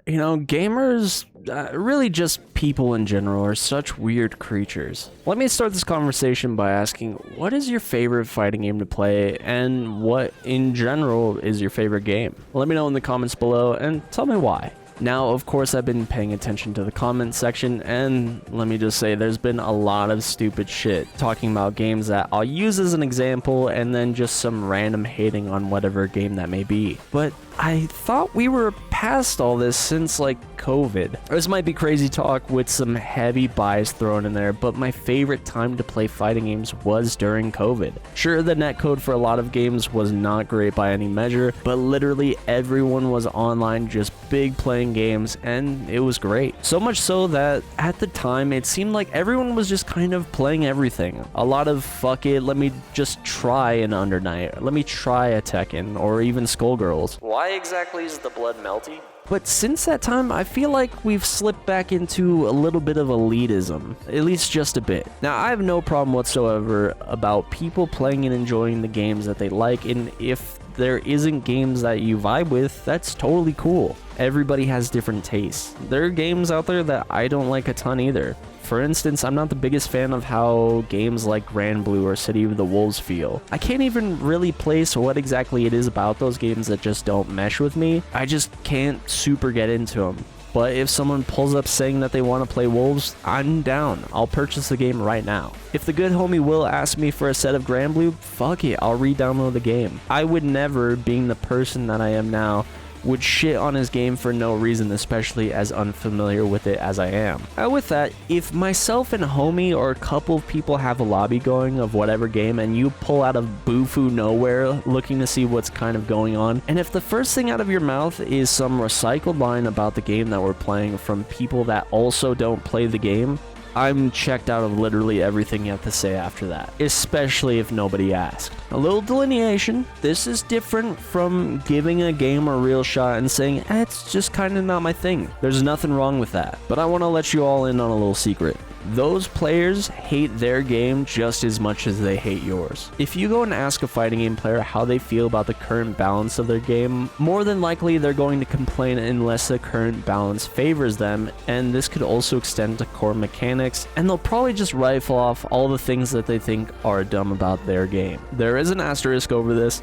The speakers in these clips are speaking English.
You know, gamers, really just people in general, are such weird creatures. Let me start this conversation by asking, what is your favorite fighting game to play, and what, in general, is your favorite game? Let me know in the comments below, and tell me why. Now, of course, I've been paying attention to the comment section, and let me just say, there's been a lot of stupid shit talking about games that I'll use as an example, and then just some random hating on whatever game that may be. But I thought we were past all this since, like, COVID. This might be crazy talk with some heavy bias thrown in there, but my favorite time to play fighting games was during COVID. Sure, the netcode for a lot of games was not great by any measure, but literally everyone was online just big playing games, and it was great. So much so that at the time, it seemed like everyone was just kind of playing everything. A lot of fuck it, let me just try an Under Night, let me try a Tekken, or even Skullgirls. Why exactly is the blood melty? But since that time, I feel like we've slipped back into a little bit of elitism, at least just a bit. Now, I have no problem whatsoever about people playing and enjoying the games that they like, and if there isn't games that you vibe with, that's totally cool. Everybody has different tastes. There are games out there that I don't like a ton either. For instance, I'm not the biggest fan of how games like Grand Blue or City of the Wolves feel. I can't even really place what exactly it is about those games that just don't mesh with me. I just can't super get into them. But if someone pulls up saying that they want to play Wolves, I'm down. I'll purchase the game right now. If the good homie Will asks me for a set of Grand Blue, fuck it, I'll re-download the game. I would never, being the person that I am now, would shit on his game for no reason, especially as unfamiliar with it as I am. With that, if myself and homie or a couple of people have a lobby going of whatever game and you pull out of Boo-Foo nowhere looking to see what's kind of going on, and if the first thing out of your mouth is some recycled line about the game that we're playing from people that also don't play the game, I'm checked out of literally everything you have to say after that, especially if nobody asked. A little delineation, this is different from giving a game a real shot and saying, it's just kind of not my thing. There's nothing wrong with that. But I want to let you all in on a little secret. Those players hate their game just as much as they hate yours. If you go and ask a fighting game player how they feel about the current balance of their game, more than likely they're going to complain unless the current balance favors them, and this could also extend to core mechanics, and they'll probably just rifle off all the things that they think are dumb about their game. There is an asterisk over this.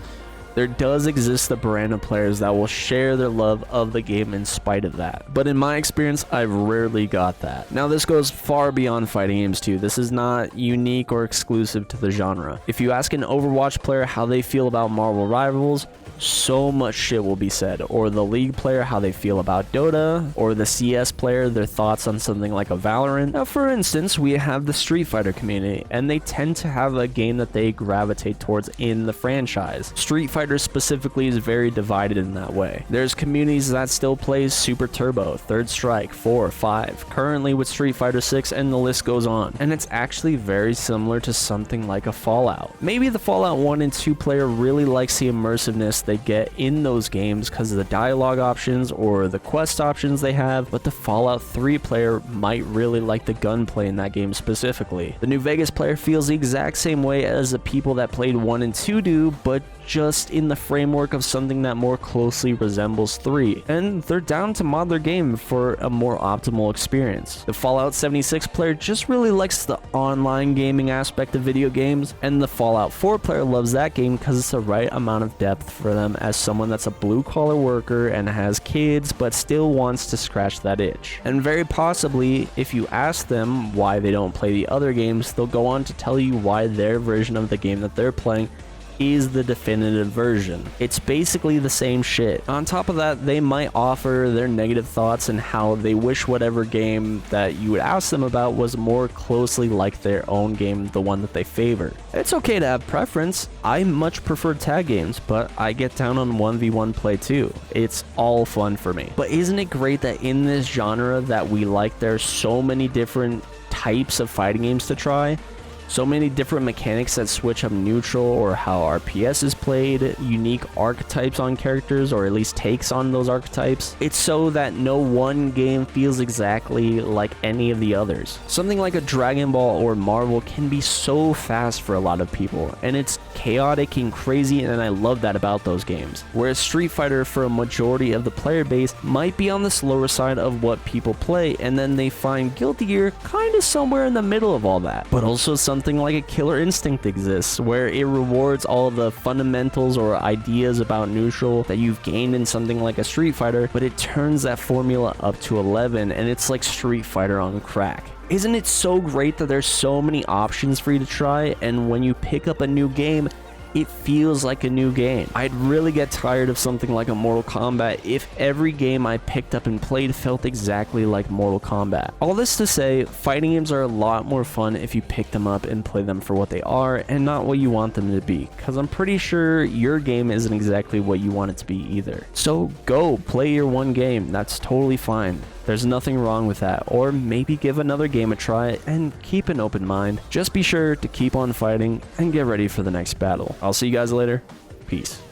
There does exist the brand of players that will share their love of the game in spite of that. But in my experience, I've rarely got that. Now, this goes far beyond fighting games too. This is not unique or exclusive to the genre. If you ask an Overwatch player how they feel about Marvel Rivals, so much shit will be said. Or the League player how they feel about Dota, or the CS player their thoughts on something like a Valorant. Now, for instance, we have the Street Fighter community, and they tend to have a game that they gravitate towards in the franchise. Street Fighter specifically is very divided in that way. There's communities that still play Super Turbo, Third Strike, 4, 5, currently with Street Fighter 6, and the list goes on. And it's actually very similar to something like a Fallout. Maybe the Fallout 1 and 2 player really likes the immersiveness they get in those games because of the dialogue options or the quest options they have, but the Fallout 3 player might really like the gunplay in that game specifically. The New Vegas player feels the exact same way as the people that played 1 and 2 do, but just in the framework of something that more closely resembles 3, and they're down to mod their game for a more optimal experience. The Fallout 76 player just really likes the online gaming aspect of video games, and the Fallout 4 player loves that game because it's the right amount of depth for them as someone that's a blue-collar worker and has kids but still wants to scratch that itch. And very possibly, if you ask them why they don't play the other games, they'll go on to tell you why their version of the game that they're playing is the definitive version. It's basically the same shit. On top of that, they might offer their negative thoughts and how they wish whatever game that you would ask them about was more closely like their own game, the one that they favor. It's okay to have preference. I much prefer tag games, but I get down on 1v1 play too. It's all fun for me. But isn't it great that in this genre that we like, there's so many different types of fighting games to try? So many different mechanics that switch up neutral or how RPS is played, unique archetypes on characters, or at least takes on those archetypes. It's so that no one game feels exactly like any of the others. Something like a Dragon Ball or Marvel can be so fast for a lot of people, and it's chaotic and crazy, and I love that about those games. Whereas Street Fighter, for a majority of the player base, might be on the slower side of what people play, and then they find Guilty Gear kind of somewhere in the middle of all that. But also something like a Killer Instinct exists, where it rewards all of the fundamentals or ideas about neutral that you've gained in something like a Street Fighter, but it turns that formula up to 11, and it's like Street Fighter on crack. Isn't it so great that there's so many options for you to try, and when you pick up a new game, it feels like a new game? I'd really get tired of something like a Mortal Kombat if every game I picked up and played felt exactly like Mortal Kombat. All this to say, fighting games are a lot more fun if you pick them up and play them for what they are and not what you want them to be, because I'm pretty sure your game isn't exactly what you want it to be either. So go play your one game, that's totally fine. There's nothing wrong with that, or maybe give another game a try and keep an open mind. Just be sure to keep on fighting and get ready for the next battle. I'll see you guys later. Peace.